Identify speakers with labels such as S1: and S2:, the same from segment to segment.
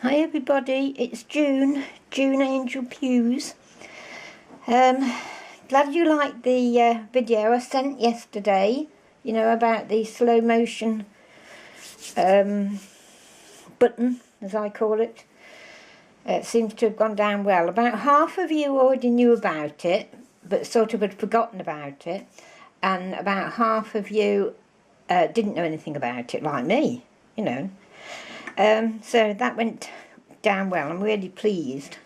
S1: Hi everybody, it's June Angel Pews. Glad you liked the video I sent yesterday, you know, about the slow motion button, as I call it. It seems to have gone down well. About half of you already knew about it, but sort of had forgotten about it, and about half of you didn't know anything about it, like me, you know. So that went down well. I'm really pleased.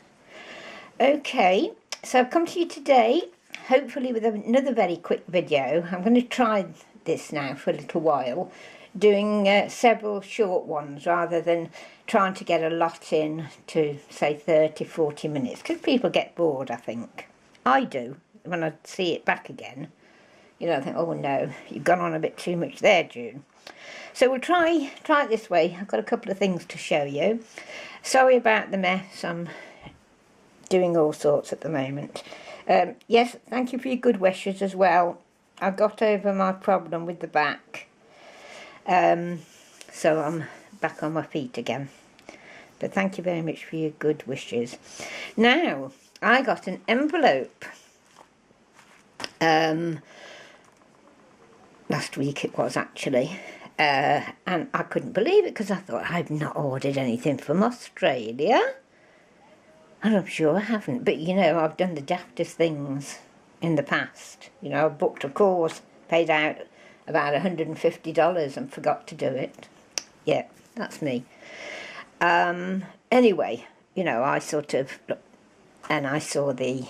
S1: Okay, so I've come to you today, hopefully with another very quick video. I'm going to try this now for a little while, doing several short ones rather than trying to get a lot in to say 30-40 minutes, because people get bored, I think. I do, when I see it back again. You know, I think, oh no, you've gone on a bit too much there, June. So we'll try it this way. I've got a couple of things to show you. Sorry about the mess. I'm doing all sorts at the moment. Yes, thank you for your good wishes as well. I got over my problem with the back. So I'm back on my feet again. But thank you very much for your good wishes. Now, I got an envelope. Last week it was actually. And I couldn't believe it because I thought I've not ordered anything from Australia. And I'm sure I haven't. But, you know, I've done the daftest things in the past. You know, I booked a course, paid out about $150 and forgot to do it. Yeah, that's me. Anyway, you know, I sort of looked and I saw the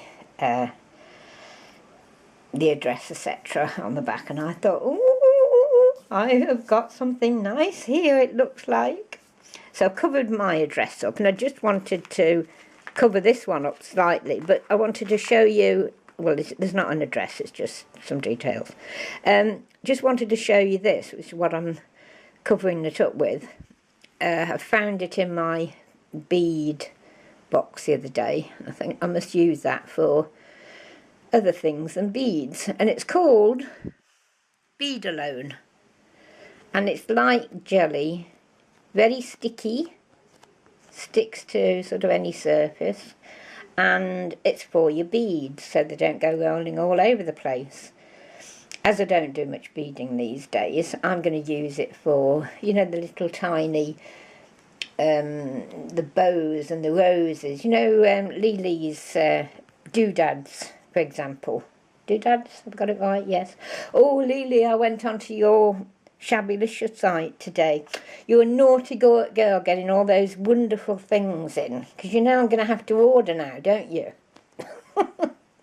S1: address, etc. on the back, and I thought, ooh, I have got something nice here, it looks like. So I covered my address up, and I just wanted to cover this one up slightly, but I wanted to show you, well, there's not an address, it's just some details. Just wanted to show you this, which is what I'm covering it up with. I found it in my bead box the other day. I think I must use that for other things than beads, and it's called Beadalone. And it's like jelly, very sticky, sticks to sort of any surface, and it's for your beads so they don't go rolling all over the place. As I don't do much beading these days, I'm going to use it for, you know, the little tiny, the bows and the roses, you know, Lily's doodads, for example. Doodads, I've got it right, yes. Oh, Lily, I went onto your Shabbylicious site today. You're a naughty girl getting all those wonderful things in, because you know I'm going to have to order now, don't you?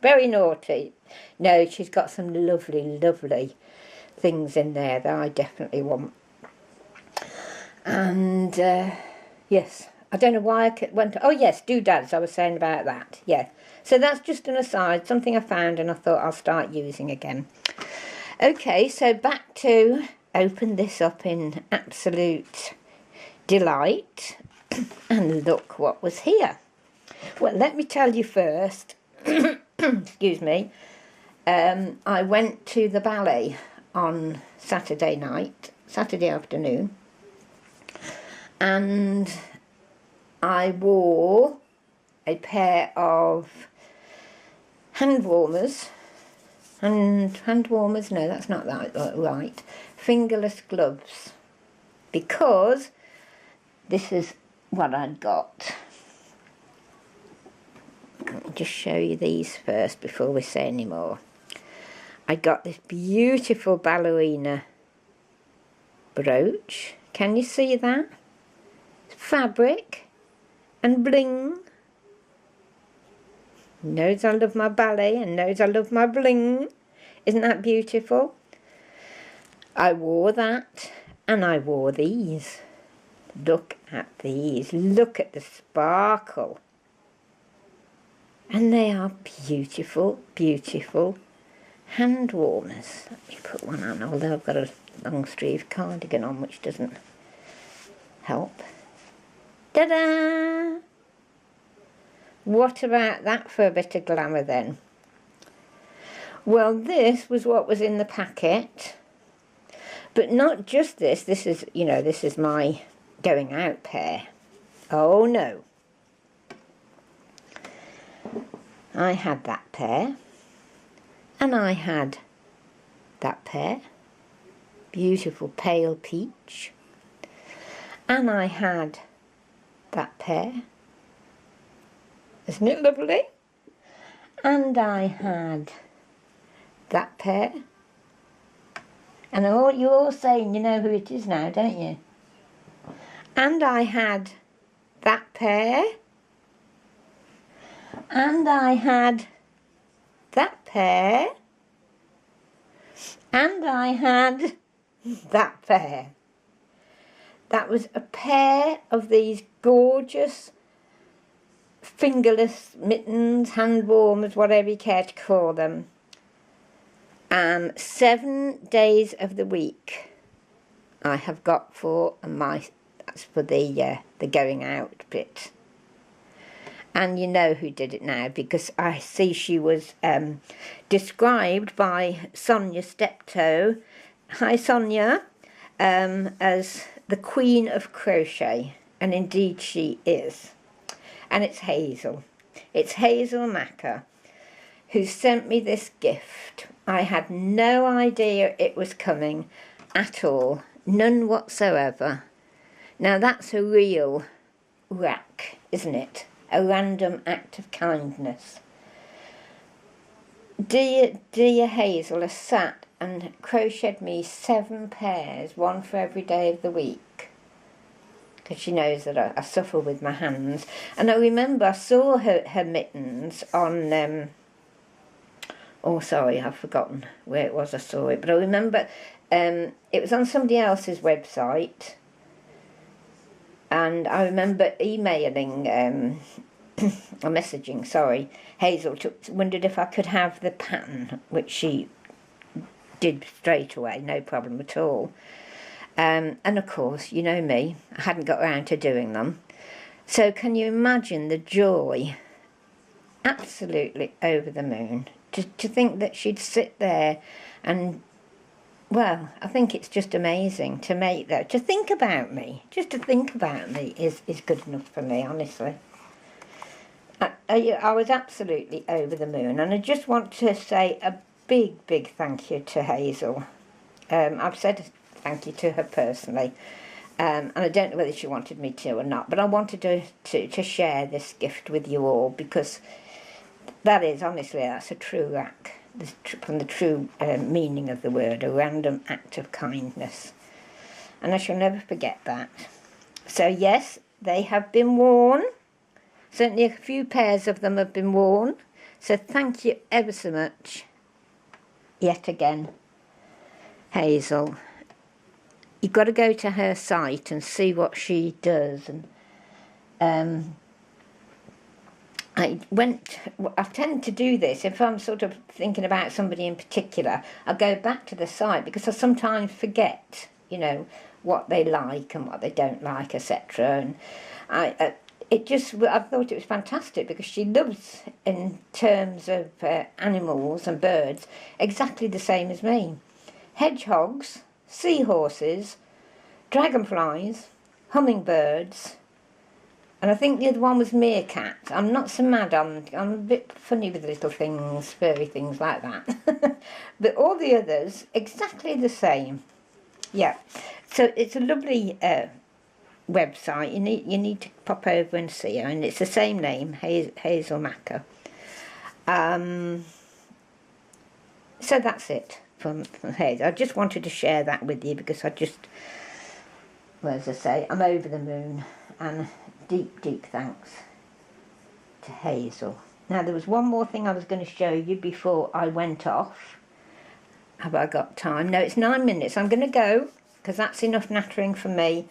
S1: Very naughty. No, she's got some lovely, lovely things in there that I definitely want. And, yes, I don't know why I went... Oh, yes, doodads, I was saying about that, yeah. So that's just an aside, something I found and I thought I'll start using again. Okay, so back to open this up in absolute delight. And look what was here. Well, let me tell you first, excuse me, I went to the ballet on Saturday afternoon, and I wore a pair of hand warmers, no, that's not right, fingerless gloves, because this is what I'd got. Let me just show you these first before we say any more. I got this beautiful ballerina brooch. Can you see that? Fabric and bling. Knows I love my ballet and knows I love my bling. Isn't that beautiful? I wore that, and I wore these. Look at these. Look at the sparkle. And they are beautiful, beautiful hand warmers. Let me put one on, although I've got a long sleeve cardigan on, which doesn't help. Ta-da! What about that for a bit of glamour then? Well, this was what was in the packet. But not just this. This is, you know, this is my going out pair. Oh no. I had that pair, and I had that pair, beautiful pale peach, and I had that pair, isn't it lovely? And I had that pair, and you're all saying you know who it is now, don't you? And I had that pair, and I had that pair, and I had that pair. That was a pair of these gorgeous fingerless mittens, hand warmers, whatever you care to call them. 7 days of the week I have got for that's for the going out bit. And you know who did it now, because I see she was described by Sonia Steptoe, hi Sonia, as the Queen of Crochet, and indeed she is. And it's Hazel. It's Hazel Macker who sent me this gift. I had no idea it was coming at all, none whatsoever. Now that's a real rack, isn't it? A random act of kindness. Dear Hazel has sat and crocheted me 7 pairs, one for every day of the week, because she knows that I suffer with my hands. And I remember I saw her mittens on, oh sorry, I've forgotten where it was I saw it, but I remember it was on somebody else's website, and I remember emailing, or messaging, sorry, Hazel, wondered if I could have the pattern, which she did straight away, no problem at all. And of course, you know me, I hadn't got around to doing them. So can you imagine the joy? Absolutely over the moon. To think that she'd sit there and, well, I think it's just amazing to make that. To think about me, just to think about me is good enough for me, honestly. I was absolutely over the moon, and I just want to say a big thank you to Hazel. I've said thank you to her personally, and I don't know whether she wanted me to or not, but I wanted to share this gift with you all, because that is, honestly, that's a true rack, from the true meaning of the word, a random act of kindness. And I shall never forget that. So yes, they have been worn. Certainly a few pairs of them have been worn. So thank you ever so much, yet again, Hazel. You've got to go to her site and see what she does. And I tend to do this if I'm sort of thinking about somebody in particular. I go back to the site, because I sometimes forget, you know, what they like and what they don't like, etc. And I thought it was fantastic, because she loves, in terms of animals and birds, exactly the same as me. Hedgehogs, seahorses, dragonflies, hummingbirds, and I think the other one was meerkats. I'm not so mad, I'm a bit funny with little things, furry things like that. But all the others, exactly the same. Yeah, so it's a lovely website. You need to pop over and see her, and it's the same name, Hazel Macker. So that's it from Hazel. I just wanted to share that with you, because well, as I say, I'm over the moon, and deep thanks to Hazel. Now there was one more thing I was going to show you before I went off. Have I got time? No, it's 9 minutes. I'm going to go, because that's enough nattering for me,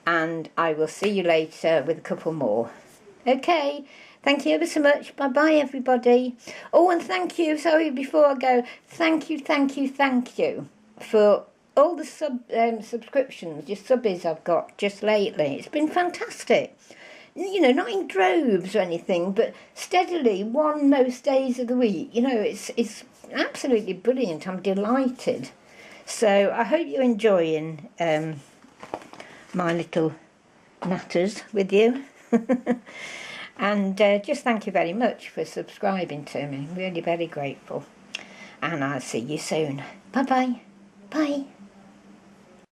S1: and I will see you later with a couple more. Okay, thank you ever so much. Bye bye everybody. Oh, and thank you, sorry, before I go, thank you for all the subscriptions, your subbies I've got just lately. It's been fantastic. You know, not in droves or anything, but steadily, one most days of the week. You know, it's absolutely brilliant. I'm delighted. So I hope you're enjoying my little matters with you. And just thank you very much for subscribing to me. I'm really very grateful. And I'll see you soon. Bye-bye. Bye.